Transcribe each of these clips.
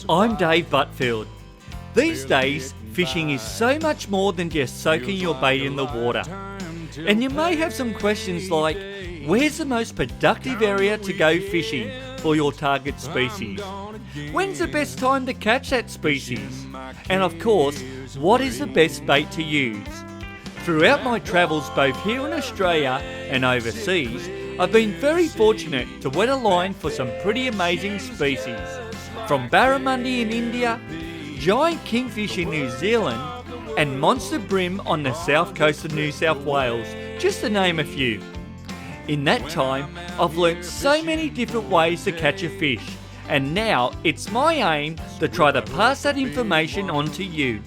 I'm Dave Butfield. These days, fishing is so much more than just soaking your bait in the water. And you may have some questions like, where's the most productive area to go fishing for your target species? When's the best time to catch that species? And of course, what is the best bait to use? Throughout my travels both here in Australia and overseas, I've been very fortunate to wet a line for some pretty amazing species. From barramundi in India, giant kingfish in New Zealand, and monster bream on the south coast of New South Wales, just to name a few. In that time, I've learnt so many different ways to catch a fish, and now it's my aim to try to pass that information on to you.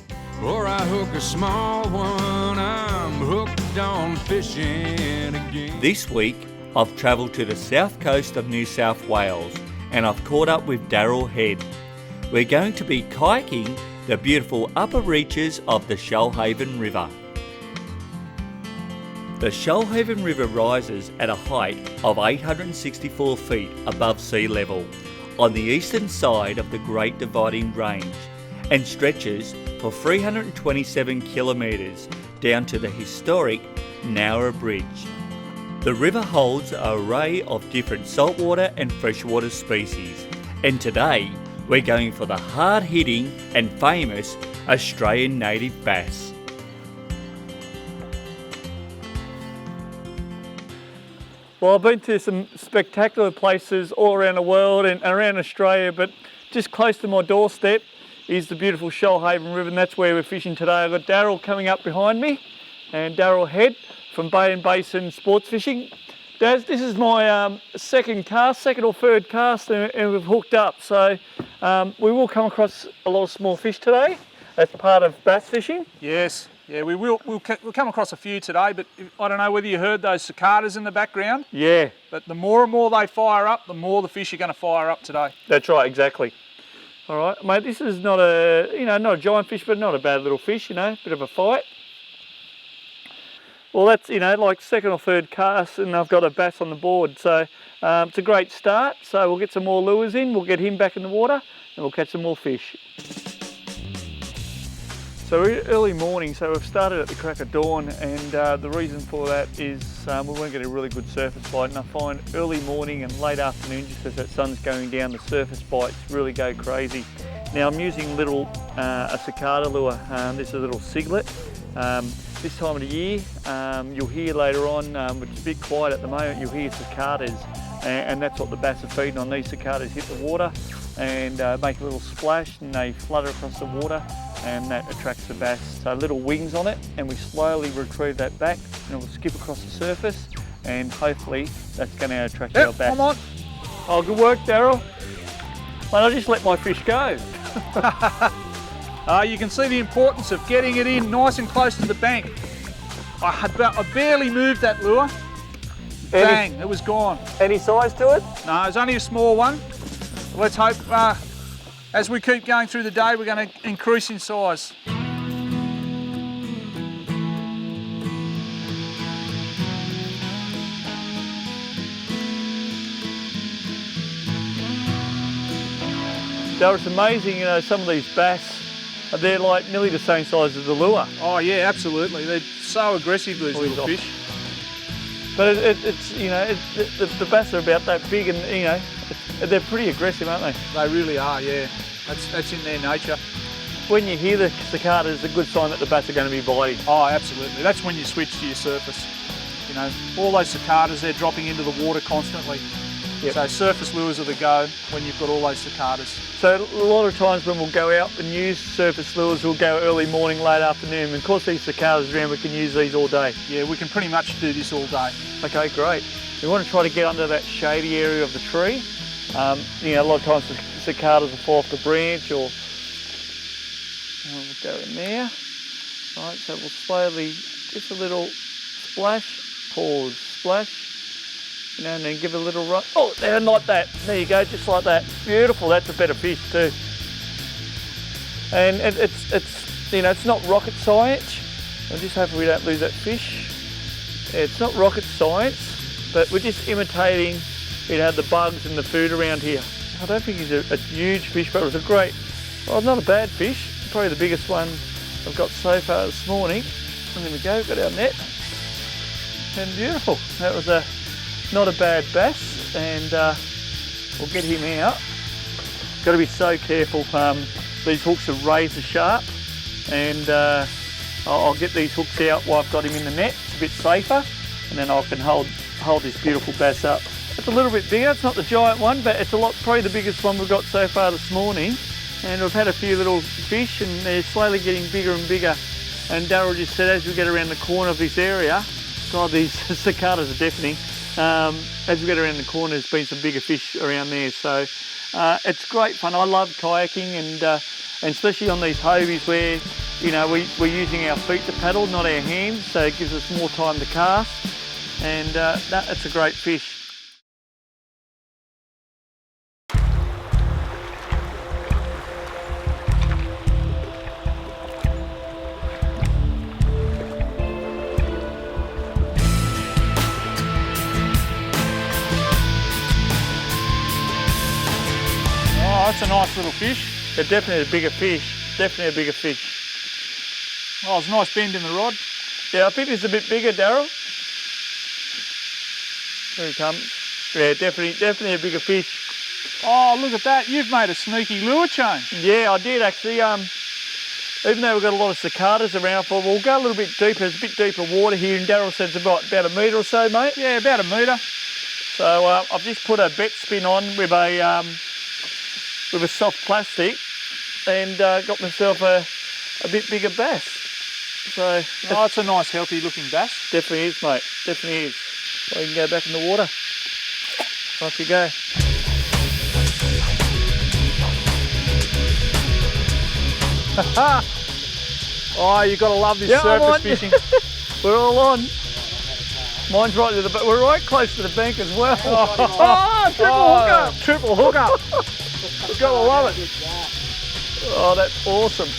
Or I hook a small one, I'm hooked on fishing again. This week, I've travelled to the south coast of New South Wales, and I've caught up with Daryl Head. We're going to be kayaking the beautiful upper reaches of the Shoalhaven River. The Shoalhaven River rises at a height of 864 feet above sea level on the eastern side of the Great Dividing Range and stretches for 327 kilometres down to the historic Nowra Bridge. The river holds an array of different saltwater and freshwater species, and today we're going for the hard-hitting and famous Australian native bass. Well, I've been to some spectacular places all around the world and around Australia, but just close to my doorstep is the beautiful Shoalhaven River, and that's where we're fishing today. I've got Daryl coming up behind me, and Daryl Head from Bay and Basin Sports Fishing. Daz, this is my second or third cast, and we've hooked up. So we will come across a lot of small fish today as part of bass fishing. Yes, yeah, we'll come across a few today, but I don't know whether you heard those cicadas in the background. Yeah. But the more and more they fire up, the more the fish are going to fire up today. That's right, exactly. All right, mate, this is not a giant fish, but not a bad little fish, bit of a fight. Well, that's, like second or third cast, and I've got a bass on the board. So it's a great start. So we'll get some more lures in, we'll get him back in the water, and we'll catch some more fish. So early morning, so we've started at the crack of dawn, and the reason for that is we weren't getting a really good surface bite, and I find early morning and late afternoon, just as that sun's going down, the surface bites really go crazy. Now I'm using a cicada lure. This is a little ciglet. This time of the year, you'll hear later on, which is a bit quiet at the moment, you'll hear cicadas, and that's what the bass are feeding on. These cicadas hit the water and make a little splash, and they flutter across the water, and that attracts the bass. So little wings on it, and we slowly retrieve that back, and it will skip across the surface, and hopefully that's going to attract our bass. Come on. Oh, good work, Daryl. Mate, I just let my fish go. You can see the importance of getting it in nice and close to the bank. I barely moved that lure. Bang, it was gone. Any size to it? No, it's only a small one. Let's hope as we keep going through the day, we're going to increase in size. Daryl, it's amazing, some of these bass, they're like nearly the same size as the lure. Oh yeah, absolutely. They're so aggressive, these little fish. But the bass are about that big, and they're pretty aggressive, aren't they? They really are, yeah. That's in their nature. When you hear the cicadas, it's a good sign that the bass are going to be biting. Oh, absolutely. That's when you switch to your surface. All those cicadas, they're dropping into the water constantly. Yep. So surface lures are the go when you've got all those cicadas. So a lot of times when we'll go out and use surface lures, we'll go early morning, late afternoon. And of course these cicadas around, we can use these all day. Yeah, we can pretty much do this all day. Okay, great. We want to try to get under that shady area of the tree. A lot of times the cicadas will fall off the branch, or we'll go in there. Right, so we'll slowly, just a little splash, pause, splash. And then give it a little run. Oh, there, like that. There you go, just like that. Beautiful, that's a better fish too. And it's not rocket science. I'm just hoping we don't lose that fish. It's not rocket science, but we're just imitating, the bugs and the food around here. I don't think he's a huge fish, but it was a great, well, not a bad fish. Probably the biggest one I've got so far this morning. And there we go, got our net. And beautiful. That was not a bad bass, and we'll get him out. Got to be so careful. These hooks are razor sharp, and I'll get these hooks out while I've got him in the net. It's a bit safer, and then I can hold this beautiful bass up. It's a little bit bigger. It's not the giant one, but it's probably the biggest one we've got so far this morning. And we've had a few little fish, and they're slowly getting bigger and bigger. And Daryl just said, as we get around the corner of this area, God, these cicadas are deafening. As we get around the corner, there's been some bigger fish around there. So it's great fun. I love kayaking, and especially on these hobies where, you know, we're using our feet to paddle, not our hands. So it gives us more time to cast, and it's a great fish. That's a nice little fish. They're definitely a bigger fish. Definitely a bigger fish. Oh, it's a nice bend in the rod. Yeah, I think it's a bit bigger, Daryl. There he comes. Yeah, definitely a bigger fish. Oh, look at that. You've made a sneaky lure change. Yeah, I did actually. Even though we've got a lot of cicadas around, we'll go a little bit deeper. There's a bit deeper water here, and Daryl said it's about a metre or so, mate. Yeah, about a metre. So I've just put a bet spin on with a soft plastic, and got myself a bit bigger bass. So it's a nice healthy looking bass. Definitely is, mate, definitely is. Well, you can go back in the water. Off you go. Oh, you've got to love this surface fishing. We're all on. Mine's right to the, we're right close to the bank as well. Triple hookup. You've got to love it. Oh, that's awesome.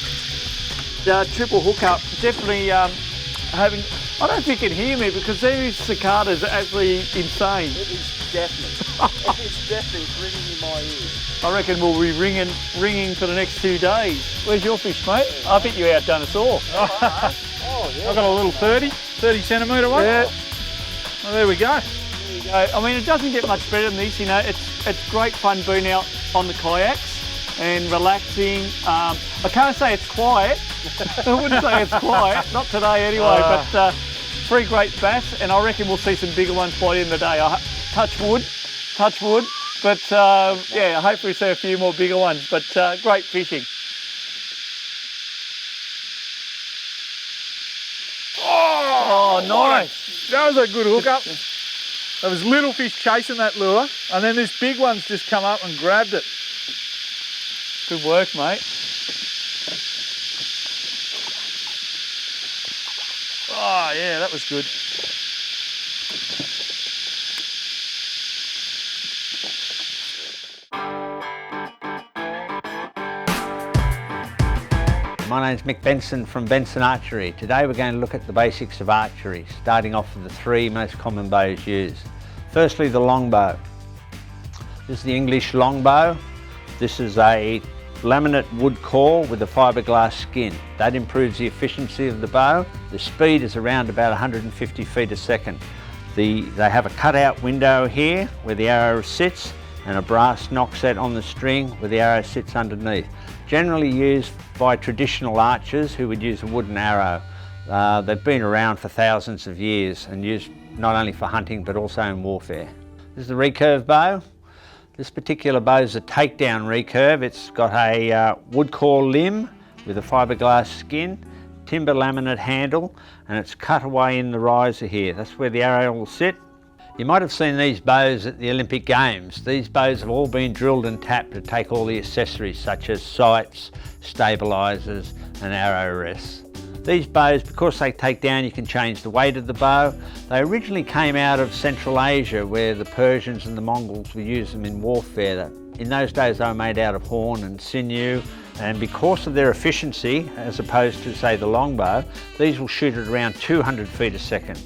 Triple hookup. Definitely having, I don't think you can hear me because these cicadas are actually insane. It is deafening. It's deafening. It's ringing in my ears. I reckon we'll be ringing for the next 2 days. Where's your fish, mate? I think you outdone us all. Oh, yeah. I've got a little 30 centimetre one. Yeah. Well, there we go. I mean, it doesn't get much better than this, you know. It's great fun being out on the kayaks and relaxing. I can't say it's quiet. I wouldn't say it's quiet, not today anyway, but 3 great bass, and I reckon we'll see some bigger ones by the end of the day. Touch wood, but yeah, hopefully see a few more bigger ones, but great fishing. Oh, nice. That was a good hookup. There was little fish chasing that lure, and then this big one's just come up and grabbed it. Good work, mate. Oh, yeah, that was good. My name's Mick Benson from Benson Archery. Today we're going to look at the basics of archery, starting off with the 3 most common bows used. Firstly, the longbow. This is the English longbow. This is a laminate wood core with a fiberglass skin. That improves the efficiency of the bow. The speed is around about 150 feet a second. They have a cutout window here where the arrow sits, and a brass knock set on the string where the arrow sits underneath. Generally used by traditional archers who would use a wooden arrow. They've been around for thousands of years and used not only for hunting but also in warfare. This is the recurve bow. This particular bow is a takedown recurve. It's got a wood core limb with a fiberglass skin, timber laminate handle, and it's cut away in the riser here. That's where the arrow will sit. You might have seen these bows at the Olympic Games. These bows have all been drilled and tapped to take all the accessories such as sights, stabilisers and arrow rests. These bows, because they take down, you can change the weight of the bow. They originally came out of Central Asia where the Persians and the Mongols would use them in warfare. In those days they were made out of horn and sinew, and because of their efficiency, as opposed to say the longbow, these will shoot at around 200 feet a second.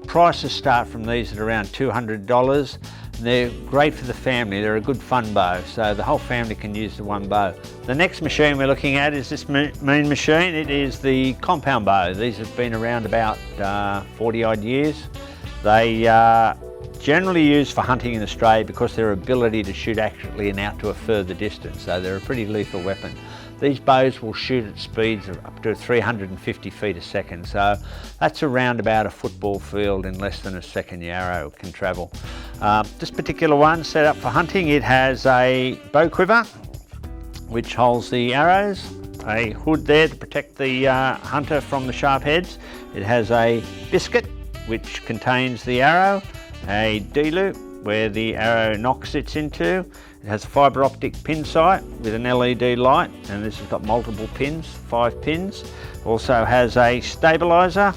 Prices start from these at around $200, They're great for the family. They're a good fun bow, so the whole family can use the one bow. The next machine we're looking at is this mean machine. It is the compound bow. These have been around about 40 odd years. They generally used for hunting in Australia because their ability to shoot accurately and out to a further distance, so they're a pretty lethal weapon. These bows will shoot at speeds of up to 350 feet a second, so that's around about a football field in less than a second the arrow can travel. This particular one set up for hunting, it has a bow quiver which holds the arrows, a hood there to protect the hunter from the sharp heads. It has a biscuit which contains the arrow, a D-loop where the arrow nock sits into. It has a fibre optic pin sight with an LED light, and this has got multiple pins, 5 pins. Also has a stabiliser,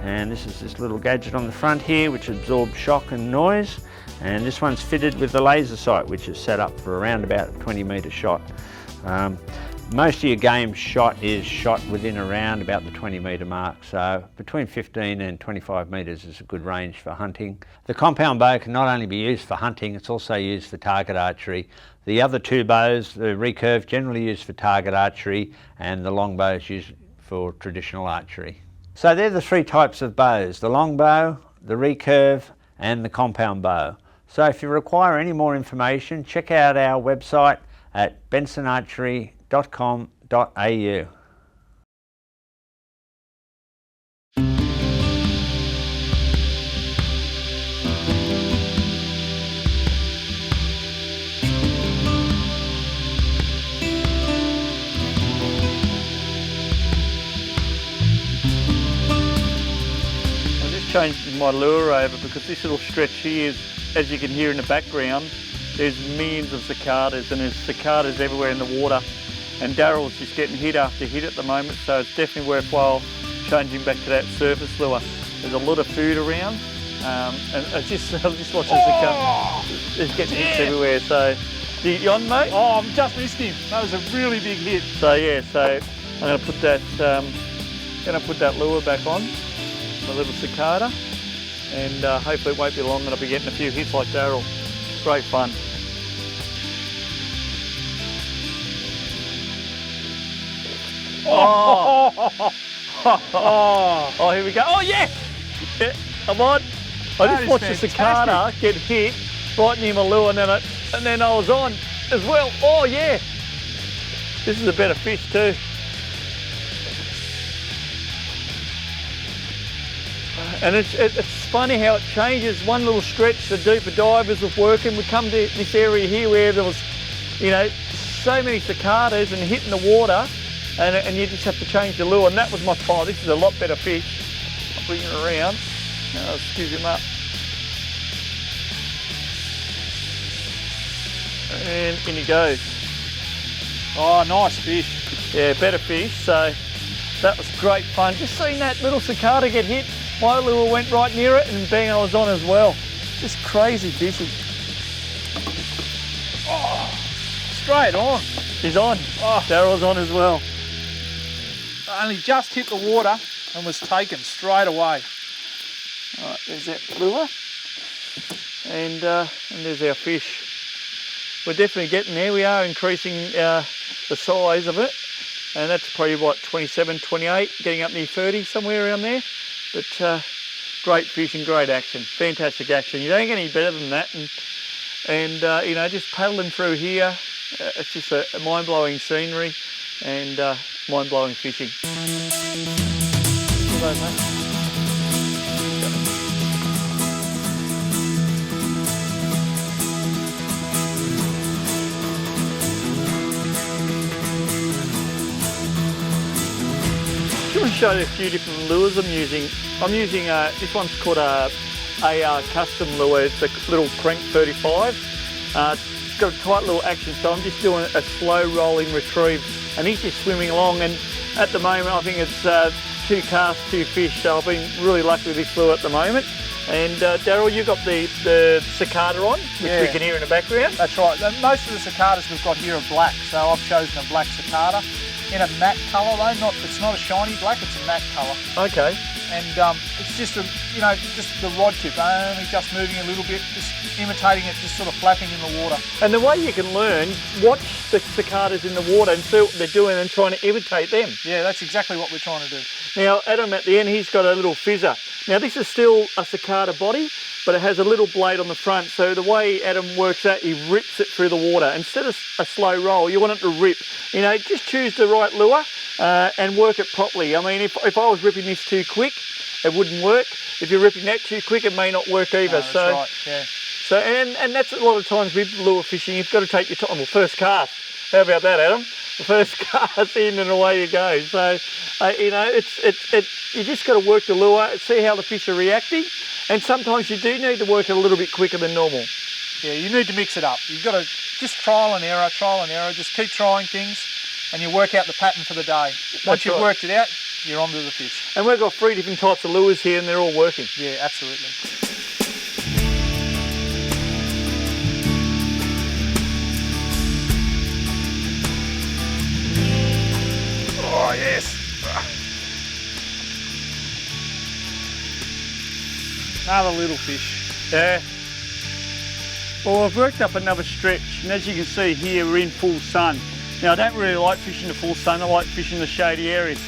and this is this little gadget on the front here which absorbs shock and noise. And this one's fitted with the laser sight, which is set up for around about a 20-metre shot. Most of your game shot is shot within around about the 20-metre mark, so between 15 and 25 metres is a good range for hunting. The compound bow can not only be used for hunting, it's also used for target archery. The other two bows, the recurve, generally used for target archery, and the long bow is used for traditional archery. So they're the 3 types of bows: the long bow, the recurve, and the compound bow. So if you require any more information, check out our website at bensonarchery.com.au. Changed my lure over because this little stretch here is, as you can hear in the background, there's millions of cicadas, and there's cicadas everywhere in the water, and Daryl's just getting hit after hit at the moment, so it's definitely worthwhile changing back to that surface lure. There's a lot of food around, and I just watch the cicada. It's getting hits everywhere. So you on, mate? Oh, I've just missed him. That was a really big hit. So yeah, so I'm going to put that lure back on, my little cicada, and hopefully it won't be long and I'll be getting a few hits like Daryl. Great fun. Oh, here we go. Oh yeah! Yeah, I'm on. I just watched the cicada get hit right near my lure, and then I was on as well. Oh yeah! This is a better fish too. And it's funny how it changes. One little stretch, the deeper divers was working. We come to this area here where there was, so many cicadas and hitting the water, and you just have to change the lure. And that was my fault. This is a lot better fish. I'll bring it around. Now I'll scoop him up. And in he goes. Oh, nice fish. Yeah, better fish. So that was great fun. Just seeing that little cicada get hit. My lure went right near it, and bang, I was on as well. Just crazy fishing. Oh, straight on. He's on. Oh. Daryl's on as well. Only just hit the water and was taken straight away. All right, there's that lure. And there's our fish. We're definitely getting there. We are increasing the size of it. And that's probably, what, 27, 28, getting up near 30, somewhere around there. But great fish and great action, fantastic action. You don't get any better than that, and just paddling through here, it's just a mind-blowing scenery and mind-blowing fishing. Hello, mate. I'm going to show you a few different lures I'm using. This one's called a AR custom lure. It's a little crank 35. It's got a tight little action, so I'm just doing a slow rolling retrieve, and he's just swimming along, and at the moment I think it's 2 casts, 2 fish, so I've been really lucky with this lure at the moment. And Daryl, you've got the cicada on, which we can hear in the background. That's right. Most of the cicadas we've got here are black, so I've chosen a black cicada in a matte colour though. It's not a shiny black, it's a matte colour. Okay. and it's just just the rod tip only just moving a little bit, just imitating it, just sort of flapping in the water. And the way you can learn, watch the cicadas in the water and see what they're doing and trying to imitate them. Yeah, that's exactly what we're trying to do. Now, Adam, at the end, he's got a little fizzer. Now, this is still a cicada body, but it has a little blade on the front. So the way Adam works that, he rips it through the water. Instead of a slow roll, you want it to rip. You know, just choose the right lure and work it properly. I mean, if I was ripping this too quick, it wouldn't work. If you're ripping that too quick, it may not work either. No, that's right, yeah. So, and that's a lot of times with lure fishing, you've got to take your time. Well, first cast. How about that, Adam? The first cast in and away you go. So, you know, you just got to work the lure, see how the fish are reacting, and sometimes you do need to work it a little bit quicker than normal. Yeah, you need to mix it up. You've got to just trial and error, just keep trying things, and you work out the pattern for the day. Once you've worked it out, you're onto the fish. And we've got 3 different types of lures here, and they're all working. Yeah, absolutely. Oh, yes. Another little fish. Yeah. Well, I've worked up another stretch, and as you can see here, we're in full sun. Now, I don't really like fishing the full sun. I like fishing the shady areas.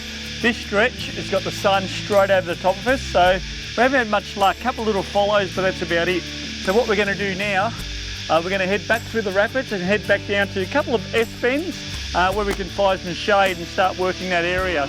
This stretch has got the sun straight over the top of us, so we haven't had much luck. A couple of little follows, but that's about it. So what we're going to do now, we're going to head back through the rapids and head back down to a couple of S-bends where we can find some shade and start working that area.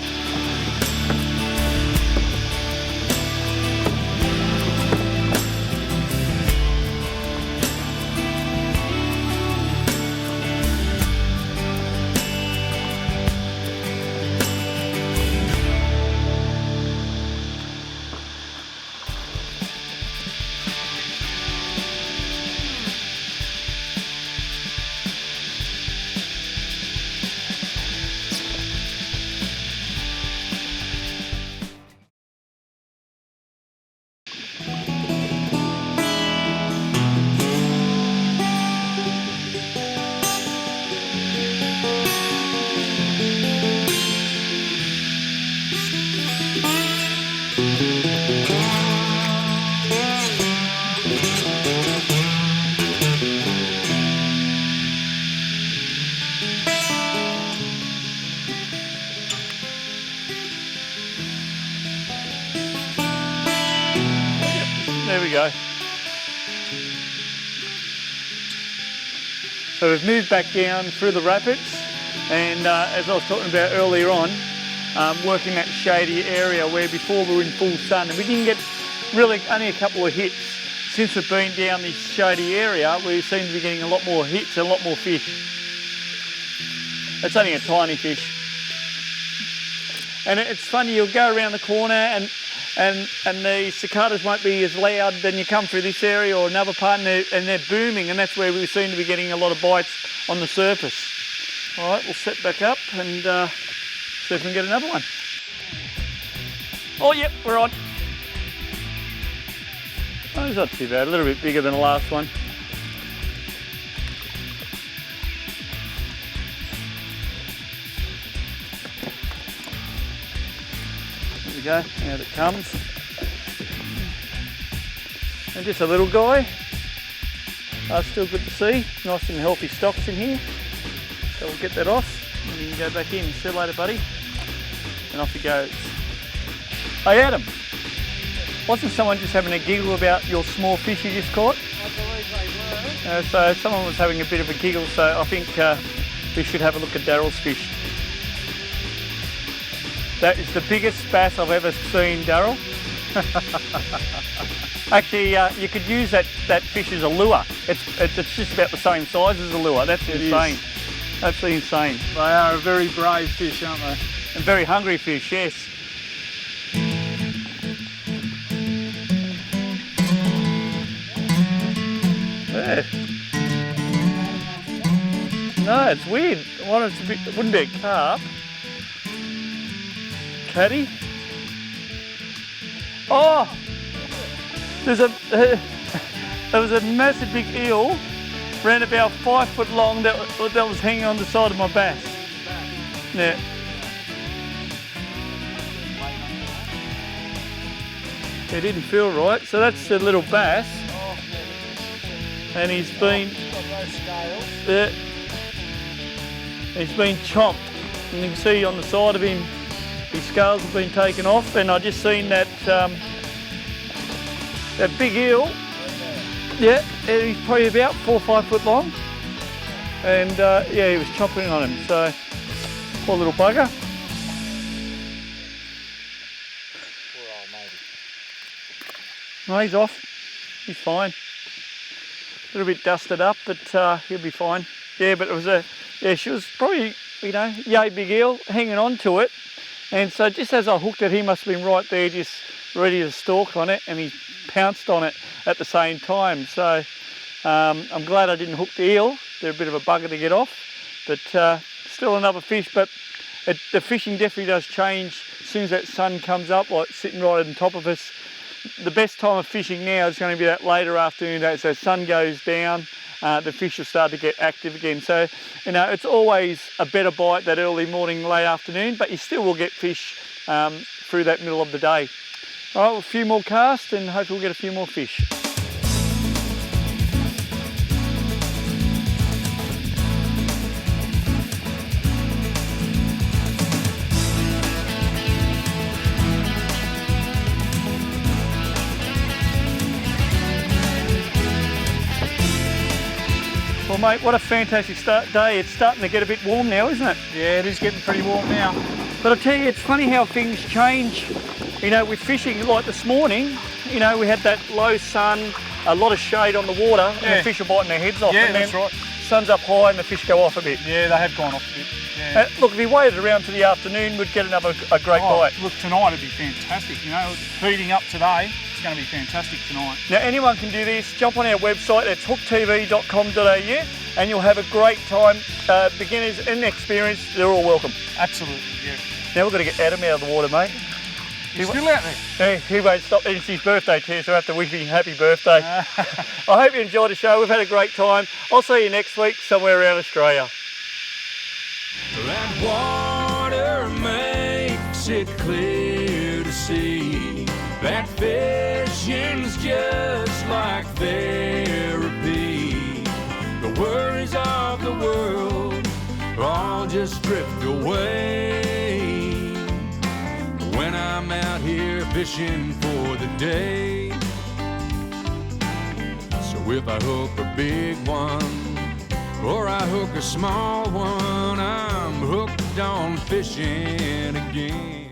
There we go. So we've moved back down through the rapids, and as I was talking about earlier on, working that shady area where before we were in full sun, and we didn't get really only a couple of hits. Since we've been down this shady area, we seem to be getting a lot more hits and a lot more fish. It's only a tiny fish. And it's funny, you'll go around the corner and the cicadas won't be as loud. Then you come through this area or another part and they're booming, and that's where we seem to be getting a lot of bites on the surface. All right, we'll set back up and see if we can get another one. Oh, yep, we're on. Oh, it's not too bad, a little bit bigger than the last one. There we go, out it comes. And just a little guy. Still good to see, nice and healthy stocks in here. So we'll get that off and you can go back in. See you later, buddy. And off he goes. Hey Adam, wasn't someone just having a giggle about your small fish you just caught? I believe they were. So someone was having a bit of a giggle, so I think we should have a look at Daryl's fish. That is the biggest bass I've ever seen, Daryl. Actually, you could use that fish as a lure. It's just about the same size as a lure. That's insane. Absolutely insane. They are a very brave fish, aren't they? And very hungry fish, yes. Yeah. No, it's weird. It wouldn't be a carp. Caddy. Oh! There was a massive big eel, around about 5 foot long, that was hanging on the side of my bass. Yeah. It didn't feel right. So that's the little bass. And he's been, he's been chomped. And you can see on the side of him, his scales have been taken off. And I just seen that that big eel. Yeah, he's probably about 4 or 5 foot long. And yeah, he was chomping on him. So, poor little bugger. No, he's off. He's fine. A little bit dusted up, but he'll be fine. Yeah, but it was she was probably, you know, yay big eel, hanging on to it. And so just as I hooked it, he must have been right there, just ready to stalk on it, and he pounced on it at the same time. So I'm glad I didn't hook the eel. They're a bit of a bugger to get off, but still another fish. But the fishing definitely does change as soon as that sun comes up, like sitting right on top of us. The best time of fishing now is going to be that later afternoon. As the sun goes down, the fish will start to get active again. So, you know, it's always a better bite that early morning, late afternoon, but you still will get fish through that middle of the day. All right, well, a few more casts and hopefully we'll get a few more fish. Well, mate, what a fantastic day. It's starting to get a bit warm now, isn't it? Yeah, it is getting pretty warm now. But I tell you, it's funny how things change. You know, with fishing, like this morning, you know, we had that low sun, a lot of shade on the water, and the fish are biting their heads off. Yeah, and that's right. Sun's up high and the fish go off a bit. Yeah, they have gone off a bit. Yeah. Look, if we waited around to the afternoon, we'd get a great bite. Look, tonight would be fantastic. You know, heating up today, it's going to be fantastic tonight. Now, anyone can do this. Jump on our website, it's hooktv.com.au, and you'll have a great time. Beginners and experienced, they're all welcome. Absolutely, yeah. Now we've got to get Adam out of the water, mate. He's still out there. He won't stop. It's his birthday too, so I have to wish him happy birthday. I hope you enjoyed the show. We've had a great time. I'll see you next week somewhere around Australia. That water makes it clear to see that fishing's just like therapy. The worries of the world all just drift away when I'm out here fishing for the day. So if I hook a big one or I hook a small one, I'm hooked on fishing again.